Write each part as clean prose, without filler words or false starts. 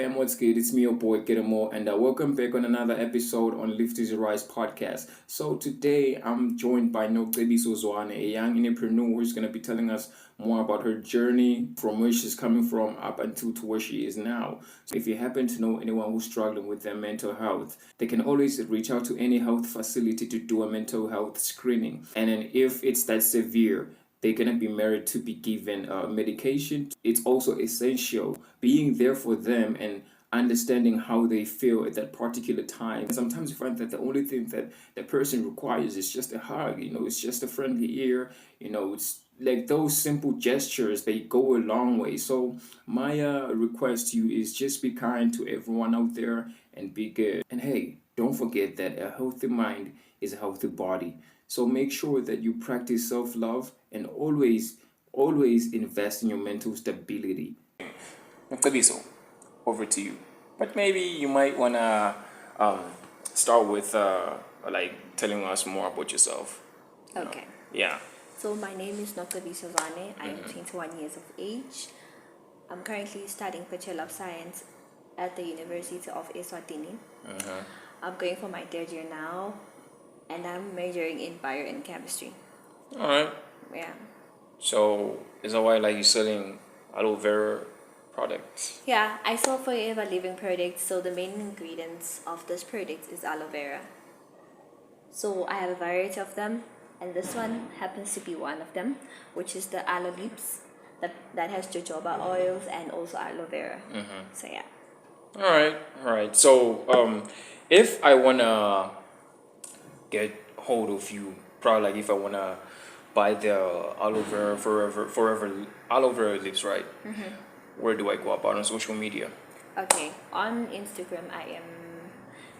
fam, what's good? It's me, your boy Getamo, and welcome back on another episode on Lift is Rise podcast. So today I'm joined by Nocebiso Zwane, a young entrepreneur who's going to be telling us more about her journey from where she's coming from up until to where she is now. So if you happen to know anyone who's struggling with their mental health, they can always reach out to any health facility to do a mental health screening. And then if it's that severe, they're going to be married to be given medication. It's also essential being there for them and understanding how they feel at that particular time. Sometimes you find that the only thing that the person requires is just a hug, it's just a friendly ear, it's like those simple gestures, they go a long way. So my request to you is just be kind to everyone out there and be good. And hey, don't forget that a healthy mind is a healthy body. So make sure that you practice self-love and always invest in your mental stability. Nocebiso, over to you. But maybe you might wanna start with like telling us more about yourself. Okay. Yeah. So my name is Nocebiso Zwane. I am 21 years of age. I'm currently studying Bachelor of Science at the University of Eswatini. I'm going for my third year now, and I'm majoring in bio and chemistry. All right. Yeah. So is that why like you're selling aloe vera products? Yeah, I sell forever living products. So the main ingredients of this product is aloe vera. So I have a variety of them, and this one happens to be one of them, which is the aloe lips that has jojoba oils and also aloe vera. So yeah. All right. So if I wanna get hold of you, probably like if I wanna buy the aloe vera forever aloe vera lips, right? Where do I go about on social media? Okay, on Instagram I am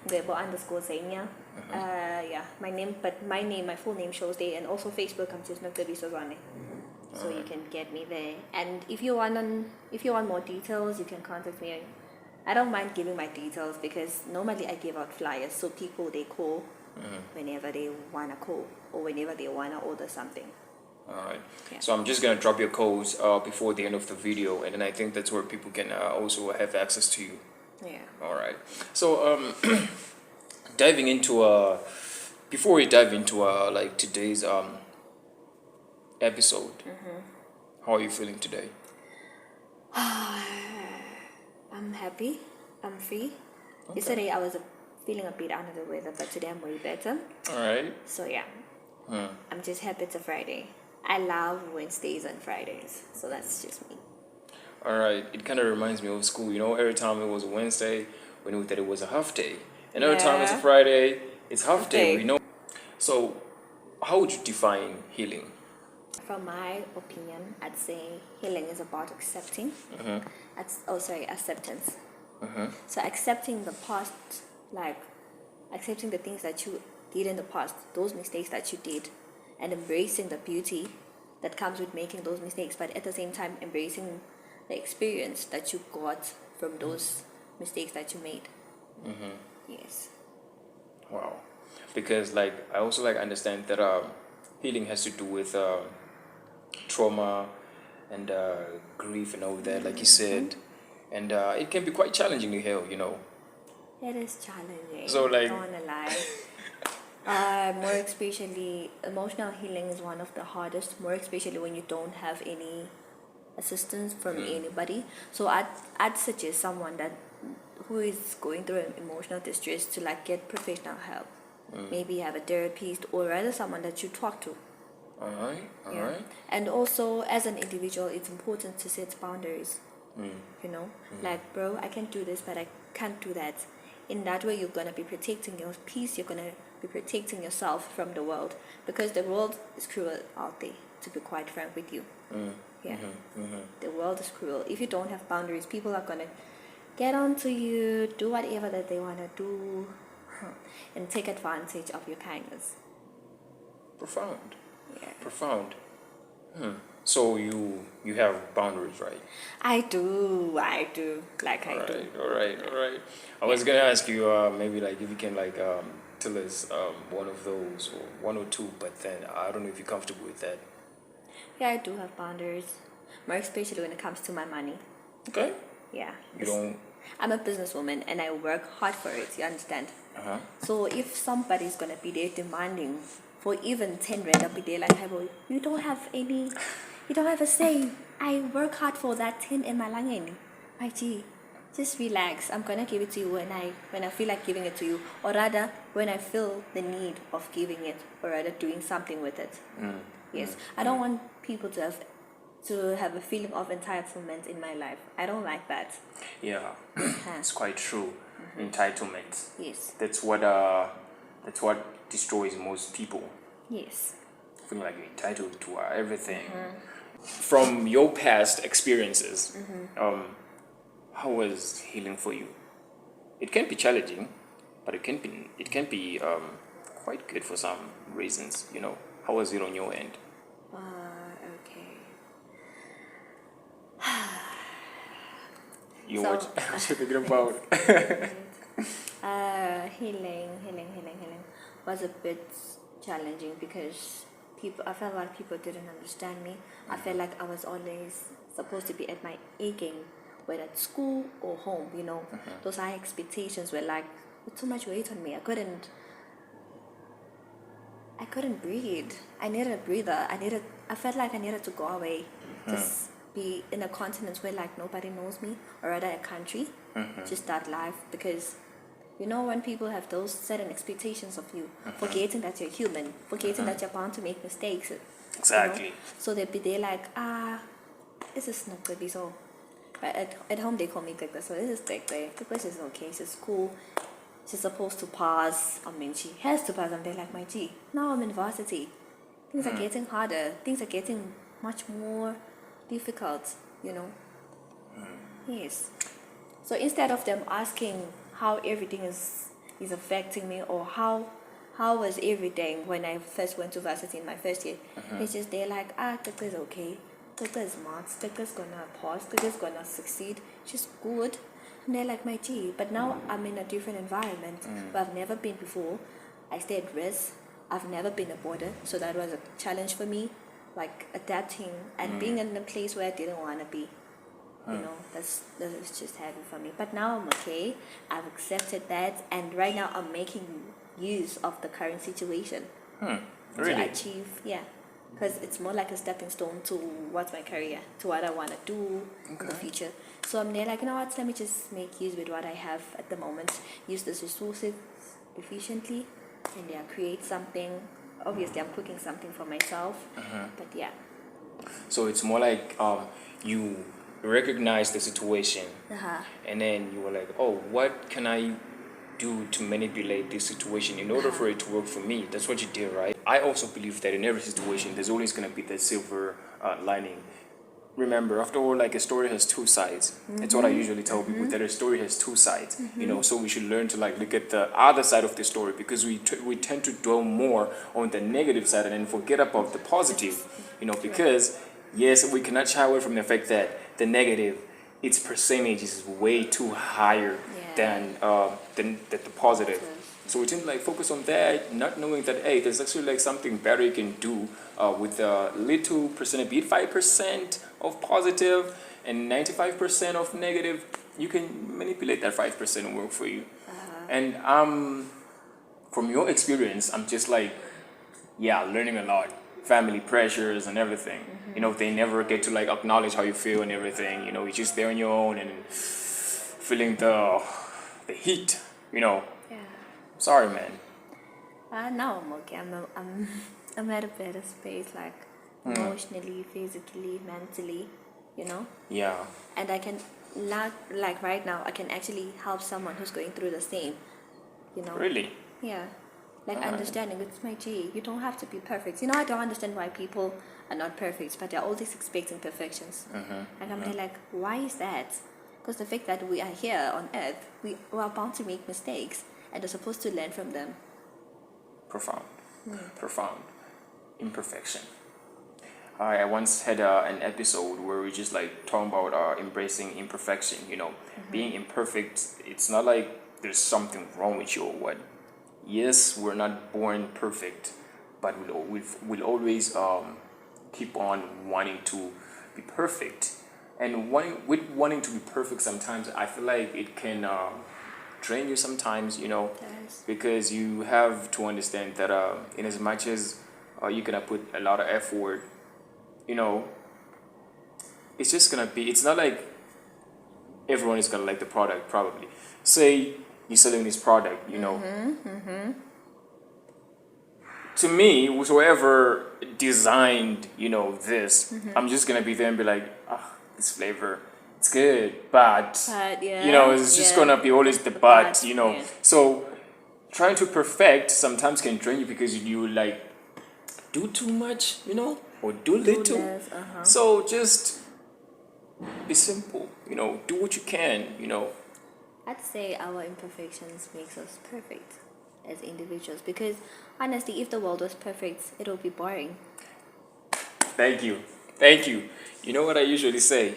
Gebo_Zania. Yeah, my full name shows there, and also Facebook I'm just Nocebiso Zwane. So you can get me there. And if you want more details, you can contact me. I don't mind giving my details because normally I give out flyers, so people they call whenever they wanna call or whenever they wanna order something. Alright. Yeah. So I'm just gonna drop your codes before the end of the video, and then I think that's where people can also have access to you. Yeah. Alright. So diving into before we dive into like today's episode, how are you feeling today? I'm happy. I'm free. Yesterday I was feeling a bit under the weather, but today I'm way better. Alright. So yeah, I'm just happy it's a Friday. I love Wednesdays and Fridays, so that's just me. Alright. It kind of reminds me of school. Every time it was a Wednesday, we knew that it was a half day. And every time it's a Friday, it's half day. We know. So, how would you define healing? From my opinion, I'd say healing is about accepting. Acceptance. So accepting the past, like accepting the things that you did in the past, those mistakes that you did, and embracing the beauty that comes with making those mistakes, but at the same time embracing the experience that you got from those mistakes that you made. Yes. Wow. Because like I also like understand that healing has to do with trauma and grief and all that, like you said, and it can be quite challenging to heal. It is challenging. So like, don't wanna lie. More especially, emotional healing is one of the hardest. More especially when you don't have any assistance from anybody. So I'd suggest someone who is going through an emotional distress to like get professional help. Maybe have a therapist or rather someone that you talk to. All right. And also as an individual, it's important to set boundaries. Like, bro, I can do this, but I can't do that. In that way, you're gonna be protecting your peace. You're gonna be protecting yourself from the world, because the world is cruel out there. To be quite frank with you, the world is cruel. If you don't have boundaries, people are gonna get onto you, do whatever that they wanna do, and take advantage of your kindness. Profound. Yeah. Profound. So you have boundaries, right? I do. Like I do. All right. I was gonna ask you maybe like if you can like tell us one of those or one or two, but then I don't know if you're comfortable with that. Yeah, I do have boundaries, more especially when it comes to my money. Okay. Yeah. You don't I'm a businesswoman and I work hard for it, you understand? So if somebody's gonna be there demanding for even 10 rand, I'll be there like, hey boy, you don't have a say. I work hard for that 10 in my langeni. My G, just relax. I'm gonna give it to you when I feel like giving it to you, or rather when I feel the need of giving it, or rather doing something with it. Yes, I don't want people to have a feeling of entitlement in my life. I don't like that. Yeah, it's quite true. Entitlement. Yes. That's what destroys most people. Yes. Feeling like you're entitled to everything. From your past experiences, how was healing for you? It can be challenging, but it can be quite good for some reasons. How was it on your end? Okay. What you thinking about? Healing was a bit challenging because I felt like people didn't understand me. I felt like I was always supposed to be at my A game, whether at school or home. Those high expectations were like with too much weight on me. I couldn't breathe. I needed a breather. I felt like I needed to go away. Just be in a continent where like nobody knows me, or rather a country. Just start life, because when people have those certain expectations of you, forgetting that you're human, forgetting that you're bound to make mistakes. Exactly. So they'd be there like, this is not good, so. But at home they call me Gregor, so this is Gregor. She's okay, she's cool. She's supposed to pass. I mean, she has to pass. I'm there like, my G. Now I'm in varsity. Things are getting harder. Things are getting much more difficult, Yes. So instead of them asking how everything is affecting me, or how was everything when I first went to varsity in my first year, it's just they're like, Gregor is okay. Gregor is smart. Gregor's gonna pass. Gregor's gonna succeed. She's good. And they're like, my G, but now I'm in a different environment where I've never been before. I stay at risk. I've never been a boarder, so that was a challenge for me, like adapting and being in a place where I didn't want to be. That was just heavy for me. But now I'm okay. I've accepted that, and right now I'm making use of the current situation Really? to achieve, because it's more like a stepping stone to what's my career, to what I want to do in the future. So I'm there like, what, let me just make use with what I have at the moment, use this resources efficiently, and create something. Obviously I'm cooking something for myself, but So it's more like you recognize the situation, and then you were like, oh, what can I do to manipulate this situation in order for it to work for me? That's what you did, right? I also believe that in every situation there's always going to be that silver lining. Remember, after all, like, a story has two sides. It's what I usually tell people, that a story has two sides. So we should learn to like look at the other side of the story, because we tend to dwell more on the negative side and then forget about the positive. Because yes, we cannot shy away from the fact that the negative, its percentage is way too higher than the positive. So we tend to like focus on that, not knowing that, hey, there's actually like something better you can do with a little percentage, be it 5% of positive and 95% of negative. You can manipulate that 5% and work for you. And from your experience, I'm just like, learning a lot. Family pressures and everything. They never get to like acknowledge how you feel and everything. You're just there on your own and feeling the heat. Sorry, man. Now I'm okay. I'm at a better space, like emotionally, physically, mentally, Yeah. And I can not, like right now I can actually help someone who's going through the same, Really? Yeah. Like understanding, it's my G. You don't have to be perfect. I don't understand why people are not perfect, but they're always expecting perfections. And I'm there like, why is that? Because the fact that we are here on earth, we are bound to make mistakes, and we're supposed to learn from them. Profound. Profound. Imperfection. I once had an episode where we just like talking about embracing imperfection. Being imperfect, it's not like there's something wrong with you or what. Yes, we're not born perfect, but we'll always keep on wanting to be perfect. And wanting to be perfect sometimes, I feel like it can drain you sometimes, Yes. because you have to understand that in as much as you're gonna put a lot of effort, you know, it's just gonna be. It's not like everyone is gonna like the product. Probably, say you're selling this product, to me, whoever designed, this, I'm just gonna be there and be like, this flavor, it's good, but But yeah, it's just yeah. gonna be always the But but, yeah. So trying to perfect sometimes can drain you because you like do too much, or do little. less, So just be simple, do what you can, I'd say our imperfections makes us perfect as individuals because honestly, if the world was perfect, it would be boring. Thank you. Thank you. You know what I usually say?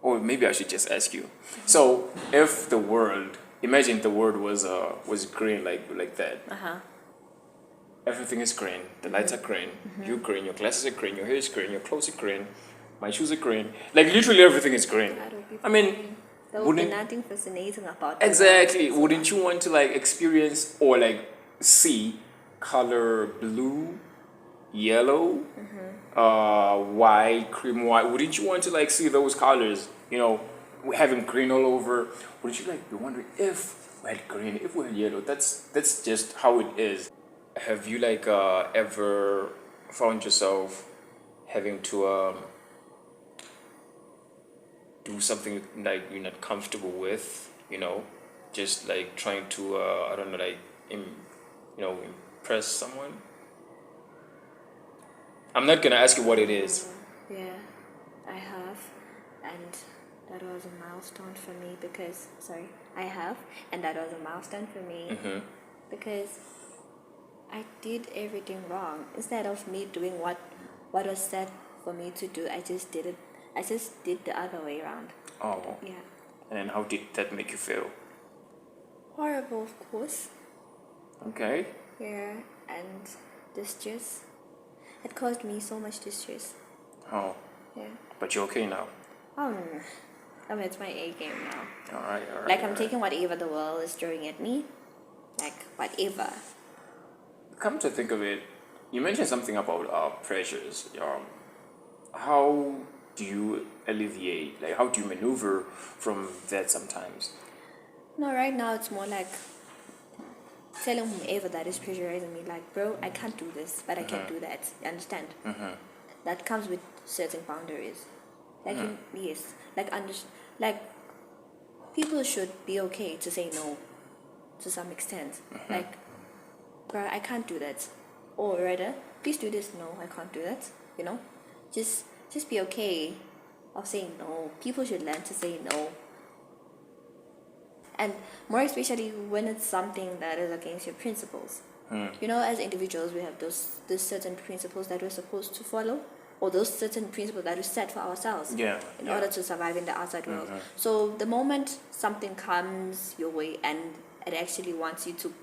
Or maybe I should just ask you. So, if the world, imagine the world was green like that. Everything is green. The lights are green. You green. Your glasses are green. Your hair is green. Your clothes are green. My shoes are green. Like literally everything is green. That would be I mean, boring. There would be wouldn't nothing fascinating about the exactly? world. Wouldn't you want to like experience or like see color blue, yellow, white, cream white? Wouldn't you want to like see those colors? Having green all over. Wouldn't you like be wondering if we had green, if we had yellow? That's just how it is. Have you like ever found yourself having to do something like you're not comfortable with? Just like trying to I don't know, like impress someone. I'm not gonna ask you what it is. Yeah, I have, and that was a milestone for me because I have, and that was a milestone for me because I did everything wrong. Instead of me doing what was said for me to do, I just did it. I just did the other way around. Oh. Yeah. And then how did that make you feel? Horrible, of course. Okay. Yeah, and distress. It caused me so much distress. Oh. Yeah. But you're okay now. Oh, I mean, it's my A game now. All right. Like, I'm taking whatever the world is throwing at me. Like, whatever. Come to think of it, you mentioned something about pressures. How do you alleviate? Like, how do you maneuver from that sometimes? No, right now it's more like telling whomever that is pressurizing me, like, bro, I can't do this, but I can do that. You understand? That comes with certain boundaries. Like, yes, like people should be okay to say no to some extent. Like, bro, I can't do that. Or rather, please do this. No, I can't do that. Just be okay of saying no. People should learn to say no. And more especially when it's something that is against your principles. As individuals, we have those certain principles that we're supposed to follow, or those certain principles that we set for ourselves in order to survive in the outside world. So the moment something comes your way and it actually wants you to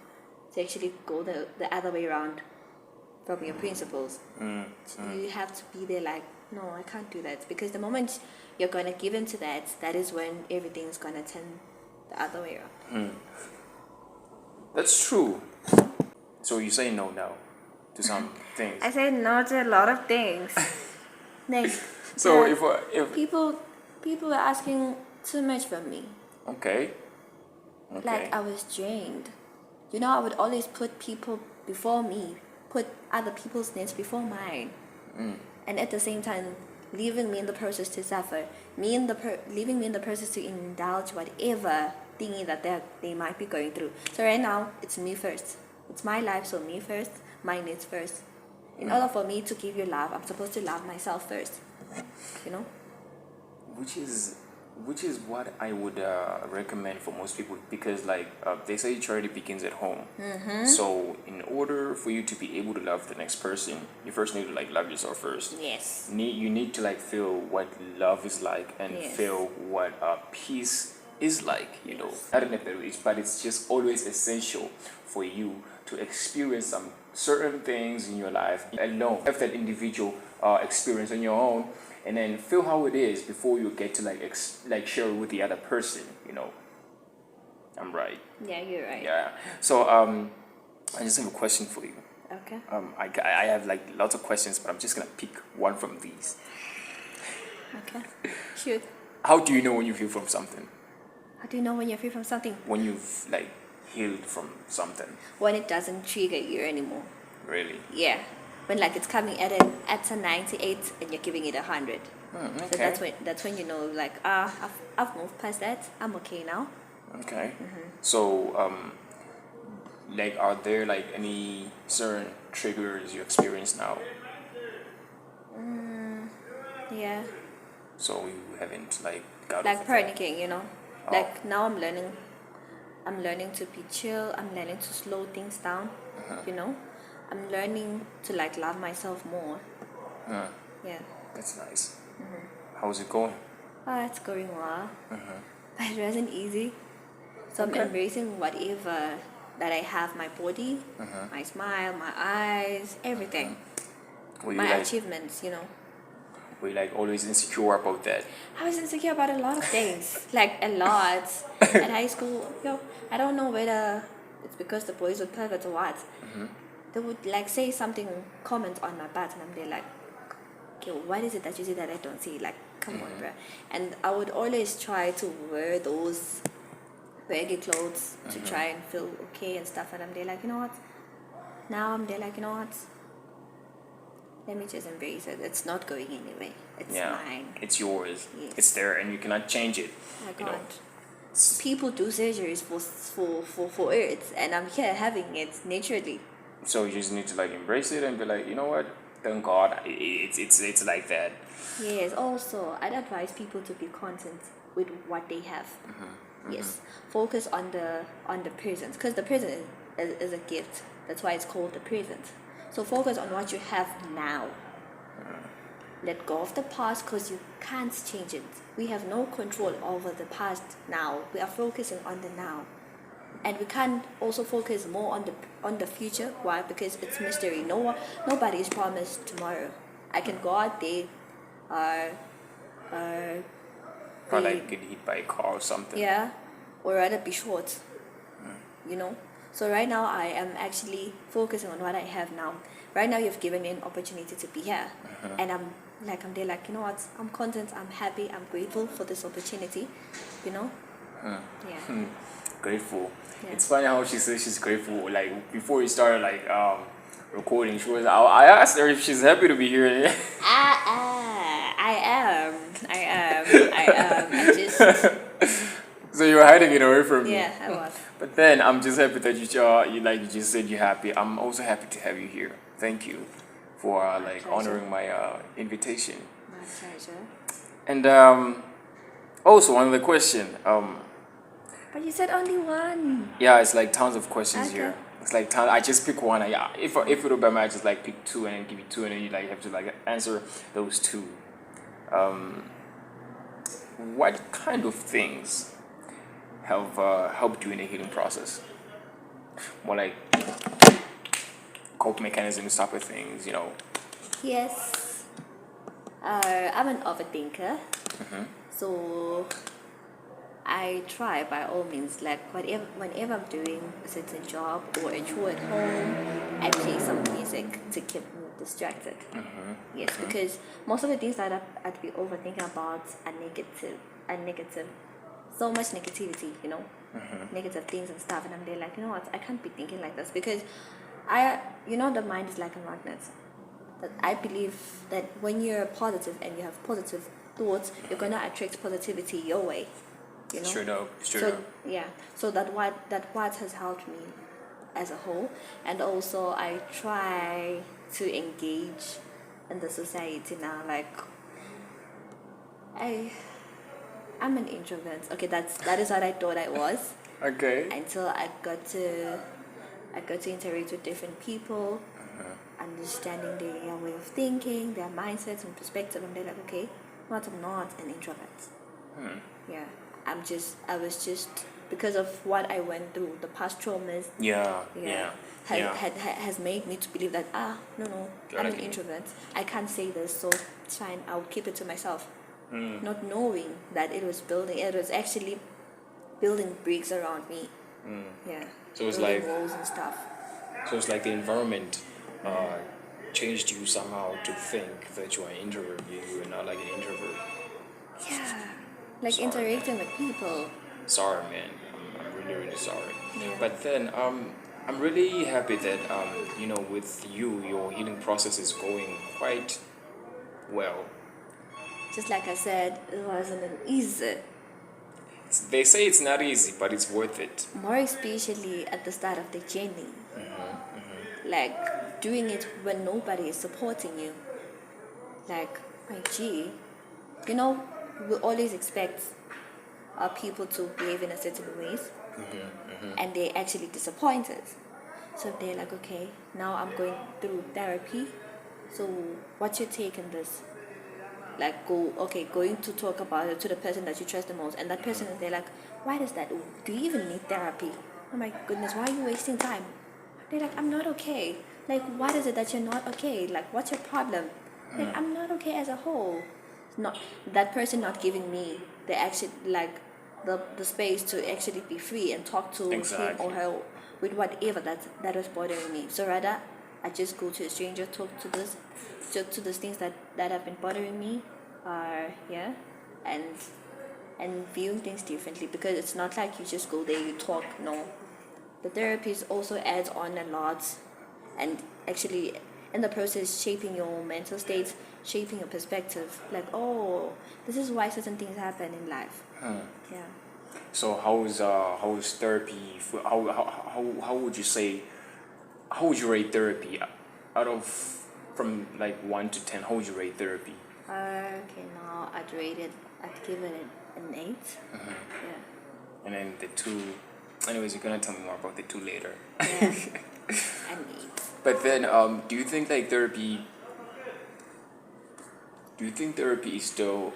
actually go the other way around from your principles, you have to be there like, no, I can't do that. Because the moment you're going to give in to that is when everything's going to turn the other way around. That's true. So you say no now to some things. I said no to a lot of things. Like, So if people are asking too much from me. okay. Like, I was drained. I would always put people before me, put other people's needs before mine, and at the same time, leaving me in the process to suffer, leaving me in the process to indulge whatever thingy that they might be going through. So right now, it's me first. It's my life, so me first, my needs first. In order for me to give you love, I'm supposed to love myself first. Which is what I would recommend for most people, because like they say charity begins at home. So in order for you to be able to love the next person, you first need to like love yourself first. Yes. You need to like feel what love is like and Yes. feel what peace is like. I don't know if there is, but it's just always essential for you to experience certain things in your life alone. Have that individual experience on your own, and then feel how it is before you get to like share it with the other person. I'm right. Yeah, you're right. Yeah. So I just have a question for you. Okay. I have like lots of questions, but I'm just gonna pick one from these. Okay. Shoot. How do you know when you heal from something? How do you know when you're free from something? When you've like healed from something? When it doesn't trigger you anymore. Really? Yeah. When like it's coming at a 98 and you're giving it 100. Okay. So that's when you know like I've moved past that. I'm okay now. Okay. So like are there like any certain triggers you experience now? Yeah. So you haven't like got Like over that? panicking, Oh. Like now I'm learning to be chill. I'm learning to slow things down. I'm learning to like love myself more. Yeah. That's nice. How's it going? Oh, it's going well. But it wasn't easy. So Okay. I'm embracing whatever that I have, my body, my smile, my eyes, everything. Were you My like achievements, were you like always insecure about that? I was insecure about a lot of things. Like a lot. At high school, I don't know whether it's because the boys would pervert or what. They would like say something, comment on my butt, and I'm there like, okay, what is it that you see that I don't see? Like, come on, bruh. And I would always try to wear those baggy clothes to try and feel okay and stuff. And I'm there like, you know what? Now I'm there like, you know what? Let me just embrace it. It's not going anywhere. It's mine. It's yours. Yes. It's there, and you cannot change it. I You know. can't. People do surgeries for it, and I'm here having it naturally. So you just need to like embrace it and be like, you know what? Thank God, it's like that. Yes. Also, I'd advise people to be content with what they have. Yes. Focus on the present, because the present is a gift. That's why it's called the present. So focus on what you have now. Let go of the past because you can't change it. We have no control over the past now. We are focusing on the now. And we can't also focus more on the future. Why? Because it's mystery. Nobody is promised tomorrow. I can go out there, Or like get hit by a car or something. yeah, or rather be short. So right now I am actually focusing on what I have now. Right now you've given me an opportunity to be here, and I'm there like, you know what? I'm content. I'm happy. I'm grateful for this opportunity. Yeah. Grateful. Yeah. It's funny how she says she's grateful. Like before we started like recording, she was. I asked her if she's happy to be here. I am. I just. So you were hiding it away from me. Yeah, I was. But then I'm just happy that you just said you're happy. I'm also happy to have you here. Thank you for like pleasure. honoring my invitation. My pleasure. And also another question. But you said only one. Yeah, it's like tons of questions Okay. here. It's like tons. I just pick one. If it would be me, I just like pick two and then give you two, and then you like have to like answer those two. What kind of things have helped you in the healing process? More like coping mechanisms, type of things, Yes. I'm an overthinker. So I try by all means, like whenever I'm doing a certain job or a chore at home, I play some music to keep me distracted. Yes, because most of the things that I'd be overthinking about are negative. So much negativity, negative things and stuff, and I'm there like, you know what, I can't be thinking like this, because the mind is like a magnet. That I believe that when you're positive and you have positive thoughts, you're gonna attract positivity your way. Straight up. Yeah. So that has helped me as a whole, and also I try to engage in the society now. Like I'm an introvert. Okay, that is what I thought I was Okay. until I got to interact with different people, understanding their way of thinking, their mindsets and perspective, and they're like, okay, I'm not an introvert. Yeah, I was just because of what I went through, the past traumas. Yeah, yeah, yeah. Has made me to believe that no, I'm an Gotta introvert. I can't say this, so it's fine. I'll keep it to myself. Mm. Not knowing that it was actually building bricks around me. Yeah, So it's building like walls and stuff. so it's like the environment changed you somehow to think that you are an introvert. You are not like an introvert. Yeah, like Sorry, man. interacting with people. Sorry, man. I'm really, really sorry. Yeah. But then, I'm really happy that, with you, your healing process is going quite well. Just like I said, it wasn't an easy. They say it's not easy, but it's worth it. More especially at the start of the journey. Like doing it when nobody is supporting you. Like, my gee, we always expect our people to behave in a certain ways, and they actually disappoint us. So they're like, okay, now I'm going through therapy. So what's your take on this? Like, going to talk about it to the person that you trust the most, and that person is there like, why does that? Do you even need therapy? Oh my goodness, why are you wasting time? They're like, I'm not okay. Like, what is it that you're not okay? Like, what's your problem? Like, I'm not okay as a whole. Not that person not giving me the action, like the space to actually be free and talk to him or Exactly. her with whatever that was bothering me. So rather, I just go to a stranger, talk to these things that have been bothering me, yeah, and viewing things differently, because it's not like you just go there, you talk. No, the therapist also adds on a lot, and actually in the process shaping your mental state, shaping your perspective, like, oh, this is why certain things happen in life. Yeah. So how is therapy? How would you say? How would you rate therapy out of from like 1 to 10? How would you rate therapy? Okay, now I'd give it an 8. Yeah. And then the two. Anyways, you're gonna tell me more about the two later. Yeah. An 8. But then, do you think like therapy? Do you think therapy is still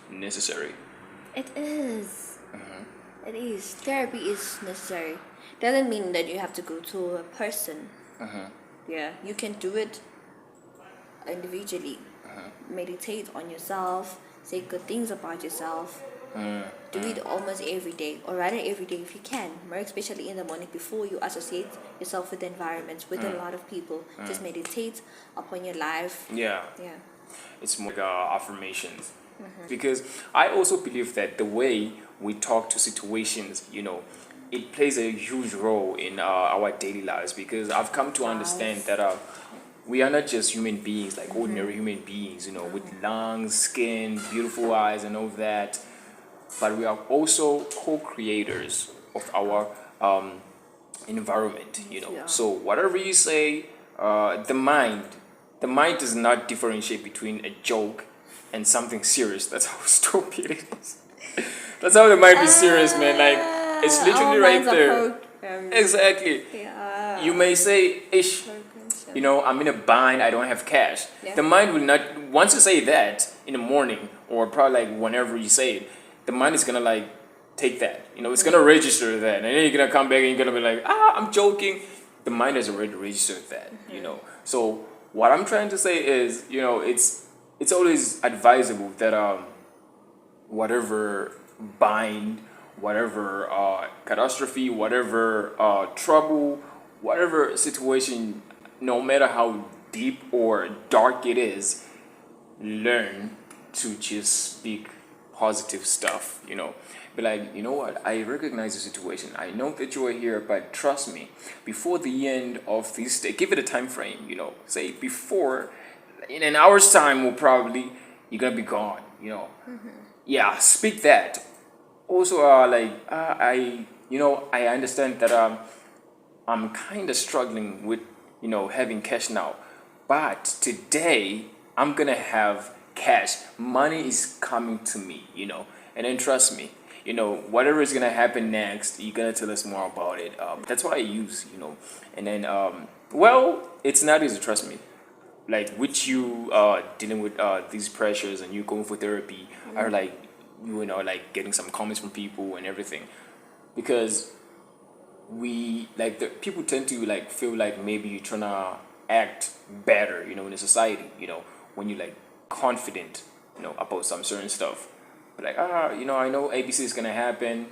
necessary? It is. It is. Therapy is necessary. Doesn't mean that you have to go to a person. Yeah, you can do it individually. Meditate on yourself. Say good things about yourself. Do it almost every day, or rather every day if you can. More especially in the morning before you associate yourself with the environment, with a lot of people. Just meditate upon your life. Yeah. Yeah. It's more like affirmations. Because I also believe that the way we talk to situations, it plays a huge role in our daily lives. Because I've come to understand that we are not just human beings, like ordinary human beings, with lungs, skin, beautiful eyes, and all that. But we are also co-creators of our environment, Yeah. So whatever you say, the mind does not differentiate between a joke and something serious. That's how stupid it is. That's how the mind is serious, man. Like, it's literally our right minds are there. Exactly. Yeah. You may say, ish, I'm in a bind, I don't have cash. Yeah. The mind will not, once you say that in the morning, or probably like whenever you say it, the mind is gonna like take that. It's gonna register that. And then you're gonna come back and you're gonna be like, I'm joking. The mind has already registered that. So what I'm trying to say is, it's always advisable that whatever bind, whatever catastrophe, whatever trouble, whatever situation, no matter how deep or dark it is, learn to just speak positive stuff, Be like, you know what, I recognize the situation. I know that you are here, but trust me, before the end of this day, give it a time frame, Say before, in an hour's time, you're gonna be gone. Yeah, speak that. Also, I understand that I'm kind of struggling with, having cash now. But today, I'm gonna have cash. Money is coming to me. And then trust me, whatever is gonna happen next, you're gonna tell us more about it. That's what I use. And then, it's not easy, trust me. Like, with you dealing with these pressures and you going for therapy, are like, you know, like getting some comments from people and everything, because we like the people tend to like feel like maybe you're trying to act better, you know, in the society, you know, when you're like confident, you know, about some certain stuff. But like, you know, I know ABC is gonna happen,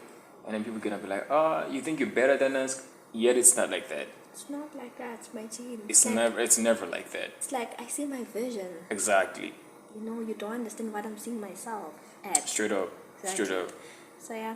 and then people gonna be like, you think you're better than us? Yet it's not like that. It's not like that. It's my gene. It's never like that. It's like I see my vision. Exactly. You know, you don't understand what I'm seeing myself at. Straight up. Exactly. Straight up. So yeah,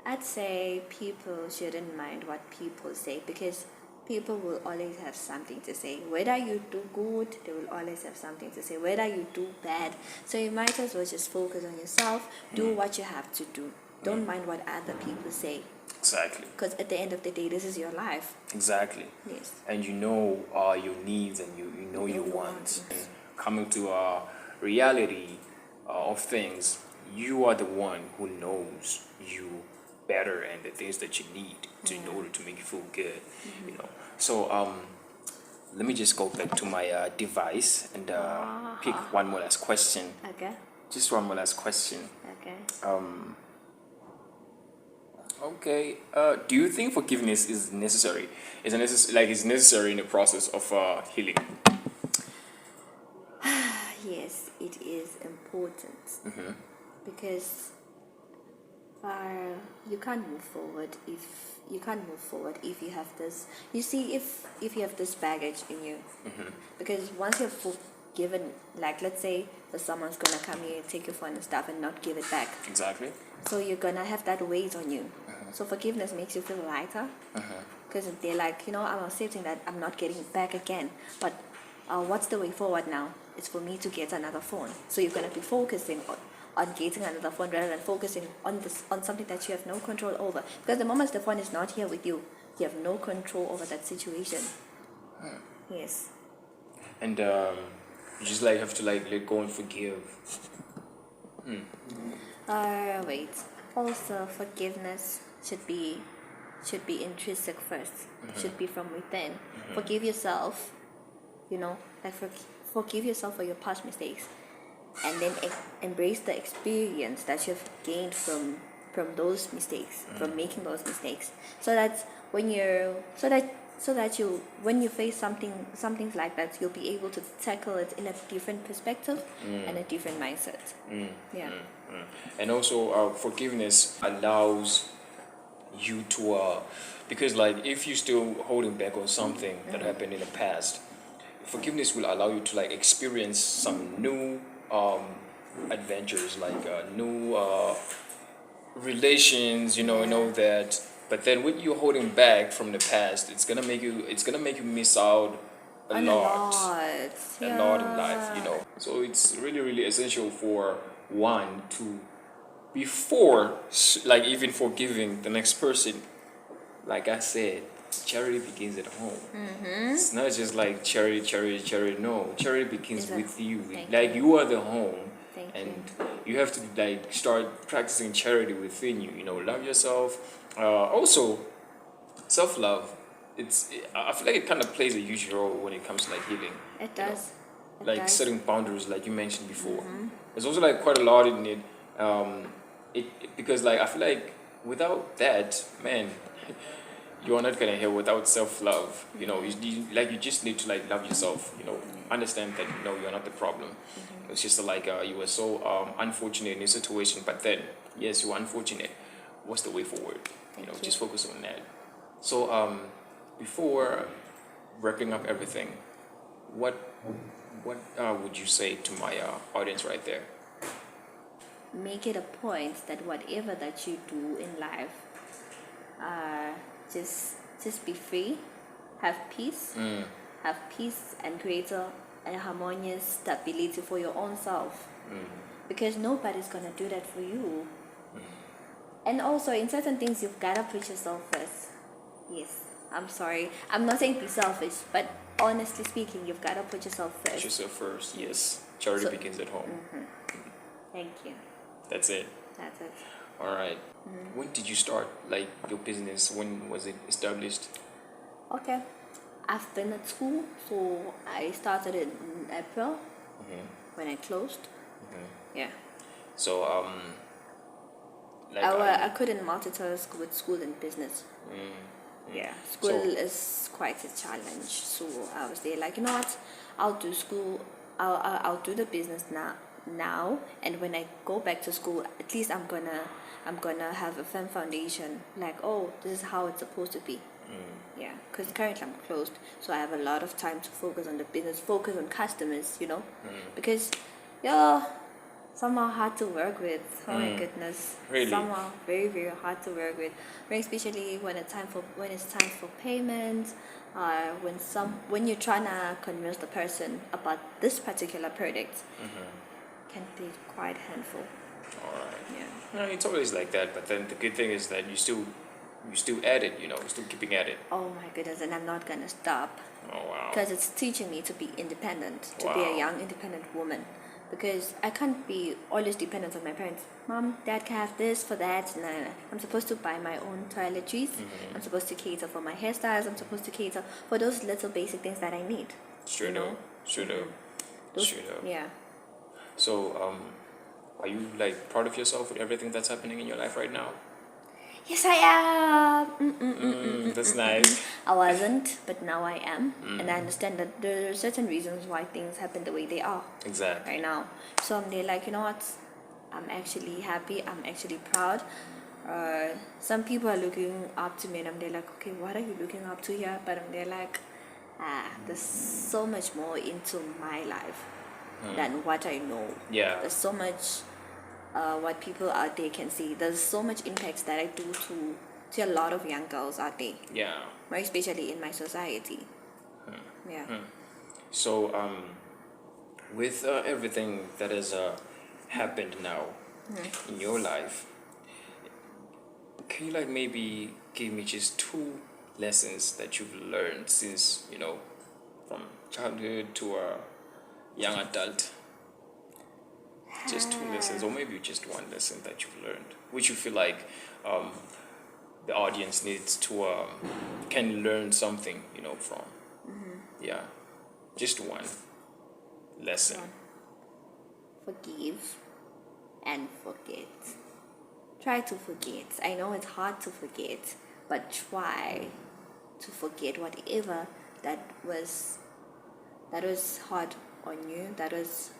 I'd say people shouldn't mind what people say, because people will always have something to say. Whether you do good, they will always have something to say. Whether you do bad, so you might as well just focus on yourself. Do what you have to do. Don't mind what other people say. Exactly. Because at the end of the day, this is your life. Exactly. Yes. And you know your needs, and you know your wants. Yes. And coming to reality of things, you are the one who knows you better and the things that you need to in order to make you feel good. You know. So let me just go back to my device and pick one more last question. Okay. Just one more last question. Okay. Okay. Do you think forgiveness is necessary? Is necessary in the process of healing? Yes, it is important. Because you can't move forward if you have this. You see, if you have this baggage in you, because once you're forgiven, like let's say that someone's gonna come here, take your phone and stuff, and not give it back. Exactly. So you're gonna have that weight on you. So forgiveness makes you feel lighter, because they're like, you know, I'm accepting that I'm not getting it back again. But what's the way forward now? It's for me to get another phone. So you're gonna be focusing on getting another phone rather than focusing on something that you have no control over. Because the moment the phone is not here with you, you have no control over that situation. Yes. And you just like have to like let go and forgive. Wait. Also, forgiveness should be intrinsic first. Should be from within. Forgive yourself. You know, like forgive yourself for your past mistakes, and then embrace the experience that you've gained from those mistakes, from making those mistakes. So that when when you face something like that, you'll be able to tackle it in a different perspective and a different mindset. Yeah. And also, forgiveness allows you to, because like if you're still holding back on something that happened in the past, forgiveness will allow you to like experience some new adventures, like new relations. You know that. But then when you're holding back from the past, it's gonna make you miss out a lot in life. You know, so it's really essential for one to, before like even forgiving the next person, like I said, charity begins at home. It's not just like charity. No, charity begins with you. Like you are the home. And you have to like start practicing charity within you. You know, love yourself. Also, self-love. I feel like it kind of plays a huge role when it comes to like healing. It does. Like setting boundaries, like you mentioned before. There's also like quite a lot in it. Because like I feel like without that, man, you are not gonna heal without self-love. You know, you just need to like love yourself. You know, understand that you're not the problem. It's just like you were so unfortunate in your situation, but then yes, you were unfortunate. What's the way forward? Just focus on that. So before wrapping up everything, what would you say to my audience right there? Make it a point that whatever that you do in life, just be free, have peace, and create a harmonious stability for your own self, because nobody's gonna do that for you. And also, in certain things, you've gotta put yourself first. Yes, I'm sorry, I'm not saying be selfish, but honestly speaking, you've gotta put yourself first. Put yourself first. Yes, charity begins at home. Thank you. That's it. That's it. All right. When did you start like your business? When was it established? Okay, I've been at school, so I started it in April when I closed. Yeah. So Like I couldn't multitask with school and business. Yeah, school So- is quite a challenge. So I was there like, you know what? I'll do school. I'll do the business now, and when I go back to school, at least I'm gonna have a firm foundation. Like, oh, this is how it's supposed to be. Yeah, because currently I'm closed, so I have a lot of time to focus on the business, focus on customers. Because yeah, somehow hard to work with. Oh my goodness. Really? Somehow very very hard to work with. Very especially when it's time for payment. When you're trying to convince the person about this particular product, can be quite handful. all right. Yeah. No, it's always like that. But then the good thing is that you still at it. You're still keeping at it. Oh my goodness, and I'm not gonna stop. Oh wow. Because it's teaching me to be independent, to be a Wow. young independent woman, because I can't be always dependent on my parents. Mom, dad can have this for that. No, no, no. I'm supposed to buy my own toiletries. I'm supposed to cater for my hairstyles. I'm supposed to cater for those little basic things that I need. Straight you know? up. Straight up. Those, Straight up. yeah. So are you like proud of yourself with everything that's happening in your life right now? Yes, I am. That's nice. I wasn't, but now I am, and I understand that there are certain reasons why things happen the way they are. Exactly. Right now. So I'm there like, you know what? I'm actually happy. I'm actually proud. Some people are looking up to me and I'm there like, okay, what are you looking up to here? But I'm there like, there's so much more into my life than what I know. Yeah. There's so much what people out there can see. There's so much impact that I do to a lot of young girls out there. Yeah. Right, especially in my society. Yeah. So with everything that has happened now in your life, can you like maybe give me just 2 lessons that you've learned since from childhood to a young adult? Just 2 lessons, or maybe just 1 lesson that you've learned, which you feel like the audience needs to can learn something from. Yeah, just 1 lesson. Forgive and forget. Try to forget. I know it's hard to forget, but try to forget whatever that was hard on you, that was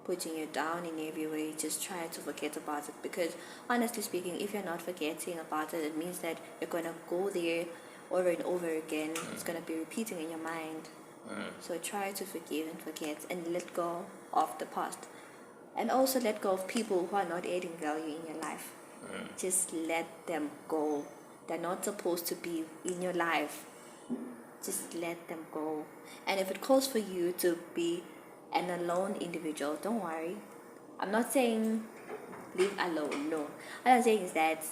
putting you down in every way. Just try to forget about it, because honestly speaking, if you're not forgetting about it, it means that you're gonna go there over and over again. It's gonna be repeating in your mind. So try to forgive and forget and let go of the past, and also let go of people who are not adding value in your life. Just let them go. They're not supposed to be in your life. Just let them go. And if it calls for you to be an alone individual, don't worry. I'm not saying live alone. No, what I'm saying is that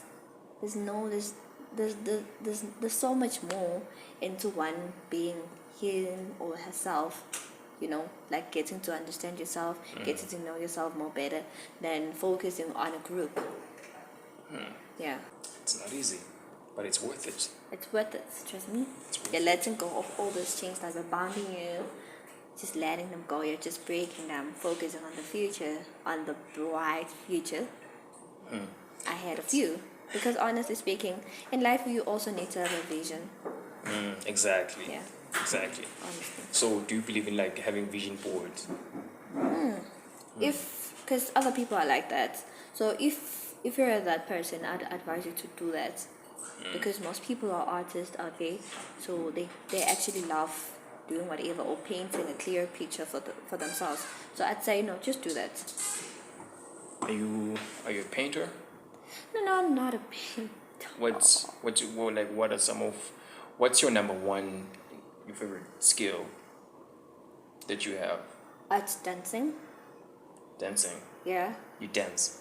there's so much more into one being him or herself. Like getting to understand yourself, getting to know yourself more better than focusing on a group. Yeah. It's not easy, but it's worth it. It's worth it, trust me. You're letting go of all those things that are bounding you. Just letting them go. You're just breaking them, focusing on the future, on the bright future ahead of you. Because honestly speaking, in life you also need to have a vision. Exactly. Yeah. Exactly. Honestly. So do you believe in like having vision boards? Because other people are like that. So if you're that person, I'd advise you to do that. Because most people are artists out there, so they actually love doing whatever, or painting a clear picture for themselves. So I'd say no, just do that. Are you a painter? No, I'm not a painter. What's your number 1, your favorite skill that you have? It's dancing. Dancing. Yeah. You dance.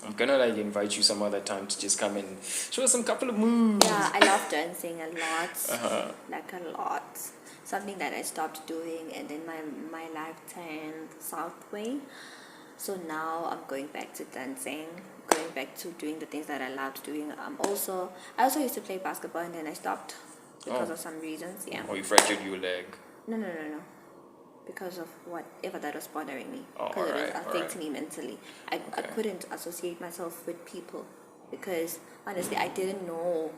I'm gonna like invite you some other time to just come and show us some couple of moves. Yeah, I love dancing a lot. Like a lot. Something that I stopped doing, and then my life turned south way. So now I'm going back to dancing, going back to doing the things that I loved doing. I also used to play basketball, and then I stopped because of some reasons. Yeah. Or you fractured your leg. No. because of whatever that was bothering me, Oh, because it was alright, affecting me mentally. I Okay. couldn't associate myself with people because honestly I didn't know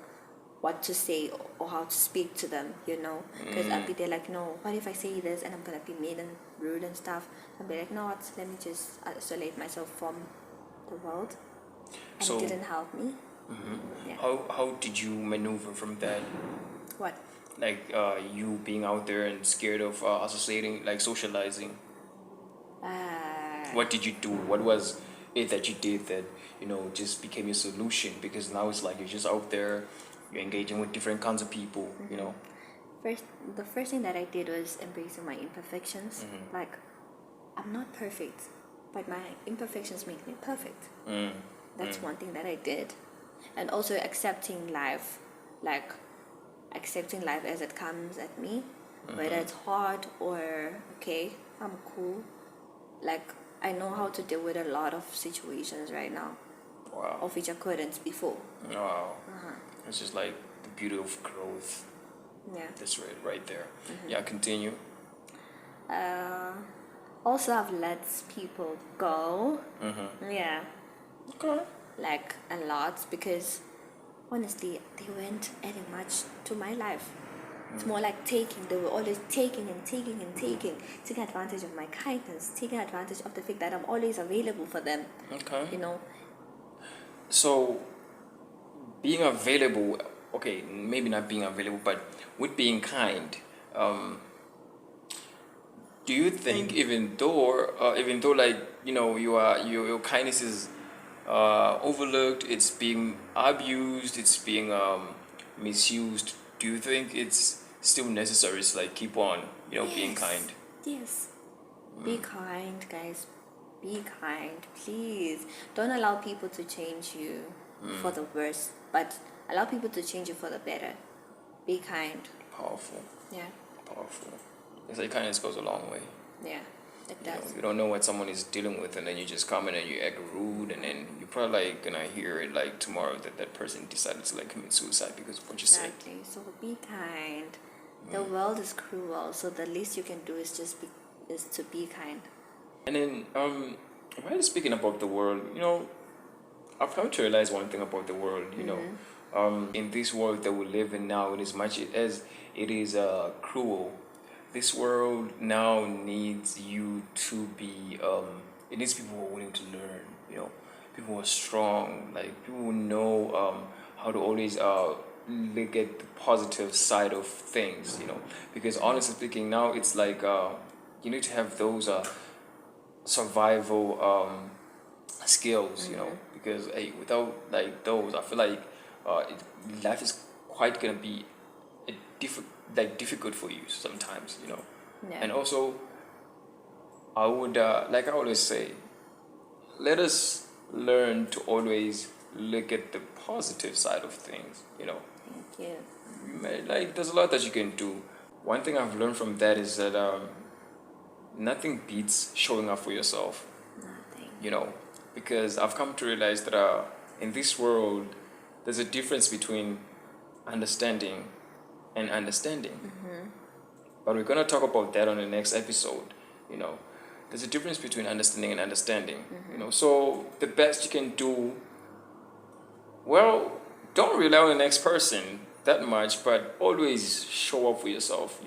what to say or how to speak to them, because I'd be there like, no, what if I say this and I'm gonna be mean and rude and stuff. I'd be like, no, what, let me just isolate myself from the world, and So, it didn't help me. Yeah. how did you maneuver from that? What? Like you being out there and scared of associating, like socializing. What did you do? What was it that you did that just became your solution? Because now it's like you're just out there, you're engaging with different kinds of people. The first thing that I did was embracing my imperfections. Like, I'm not perfect, but my imperfections make me perfect. That's one thing that I did. And also accepting life, like accepting life as it comes at me, whether it's hard or okay, I'm cool. Like, I know how to deal with a lot of situations right now, Wow. of which I couldn't before. Wow. It's just like the beauty of growth. Yeah. That's right there. Yeah, continue. Also, I've let people go. Yeah. Okay. Like a lot, because honestly they weren't adding much to my life. It's more like taking. They were always taking and taking and taking advantage of my kindness, taking advantage of the fact that I'm always available for them. Okay. You know. So, being available, okay, maybe not being available, but with being kind, do you think even though like your kindness is overlooked, it's being abused, it's being misused, do you think it's still necessary to like keep on being kind? Yes. Be kind, guys. Be kind, please. Don't allow people to change you for the worse, but allow people to change you for the better. Be kind. Powerful. Yeah. Powerful. It's like kindness goes a long way. Yeah. It does. You don't know what someone is dealing with, and then you just come in and you act rude, and then you're probably like gonna hear it like tomorrow that person decided to like commit suicide because of what you said. Exactly. So be kind. The world is cruel, so the least you can do is is to be kind. And then while speaking about the world, I've come to realize one thing about the world. In this world that we live in now, in as much as it is cruel, this world now needs you to be. It needs people who are willing to learn. People who are strong, like people who know how to always look at the positive side of things. Because honestly speaking, now it's like you need to have those survival skills, because hey, without like those, I feel like life is quite gonna be difficult for you sometimes. Yeah. And also, I would like I always say, let us learn to always look at the positive side of things. Thank you. Like there's a lot that you can do. One thing I've learned from that is that nothing beats showing up for yourself. Nothing. Because I've come to realize that in this world, there's a difference between understanding and understanding. But we're gonna talk about that on the next episode. There's a difference between understanding and understanding. So the best you can do, well, don't rely on the next person that much, but always show up for yourself.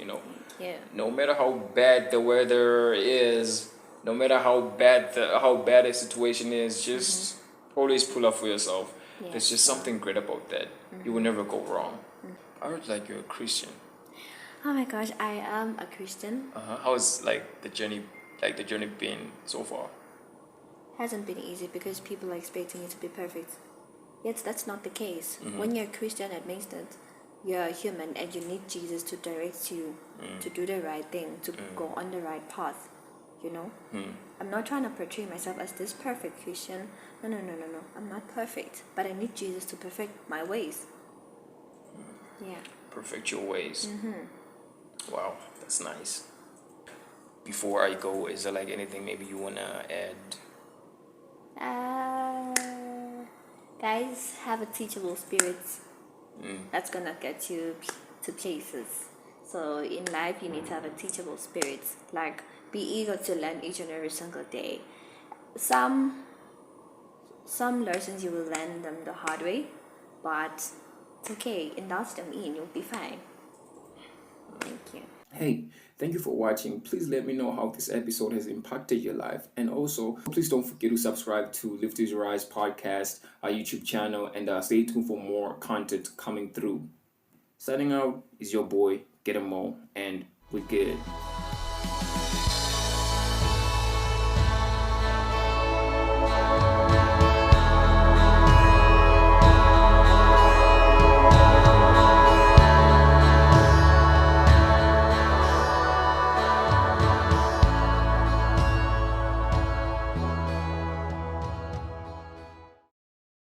Yeah. No matter how bad the weather is, no matter how bad a situation is, just always pull up for yourself. Yeah, There's just something great about that. You will never go wrong. I heard like you're a Christian. Oh my gosh, I am a Christian. How is like the journey been so far? Hasn't been easy because people are expecting you to be perfect. Yet that's not the case. When you're a Christian, it means that you're a human and you need Jesus to direct you to do the right thing, to go on the right path. I'm not trying to portray myself as this perfect Christian. No. I'm not perfect, but I need Jesus to perfect my ways. Yeah. Perfect your ways. Wow, that's nice. Before I go, is there like anything maybe you wanna add? Guys, have a teachable spirit. That's gonna get you to places. So in life, you need to have a teachable spirit. Like, be eager to learn each and every single day. Some some lessons you will learn them the hard way, but it's okay. Indulge them in. You'll be fine. Thank you. Hey, thank you for watching. Please let me know how this episode has impacted your life. And also, please don't forget to subscribe to Lift Is Rise podcast, our YouTube channel, and stay tuned for more content coming through. Signing out is your boy, Get 'em All, and we're good.